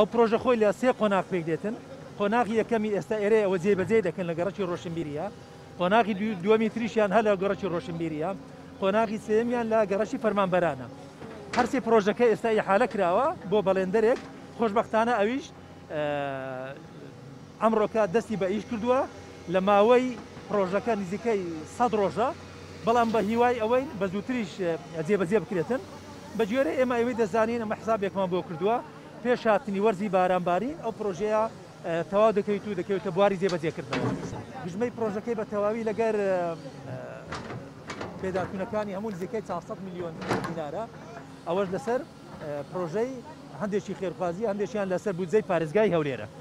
ئەو پرۆژە خۆی لە سێ قۆناغ پێک دێتن. قۆناغی یەکەمی ئێستا ئێرە ئەوە جێبەجێ دەکەن لە گەڕەکی ڕۆشنبیریە، قۆناغی دووەمی تریشیان هەر لە گەڕەکی ڕۆشنبیریە، قۆناغی سێمیان لە گەڕەشی فەرمانبەرانە. هەرسێ پرۆژەکە ئێستا ئیحالە کراوە بۆ بەڵێندەرێک، خۆشبەختانە ئەویش ئەمڕۆکە دەستی بە ئیش کردووە لە ماوەی پرۆژەکە نزیکەی 100 ڕۆژە، بەڵام بە هیوای ئەوەی بە زووتریش جێبەجێ بکرێتن. بە گوێرە ئێمە ئەوەی دەزانین ئەمە حسابێکمان بۆ کردووە پێش هاتنی وەرزی بارانبارین ئەو پرۆژەیە تەواو دەکەویت و دەکەوێتە بواری جێبەجێکردنەوە. گژمەی پرۆژەکەی بە تەواوی لەگەر پێداکوونەکانی هەموو نزیکەی 400 میلیۆن دینارە، ئەوەش لەسەر پرۆژەی هەندێکی خێرخوازی، هەندێکیان لەسەر بودجەی پارێزگای هەولێرە.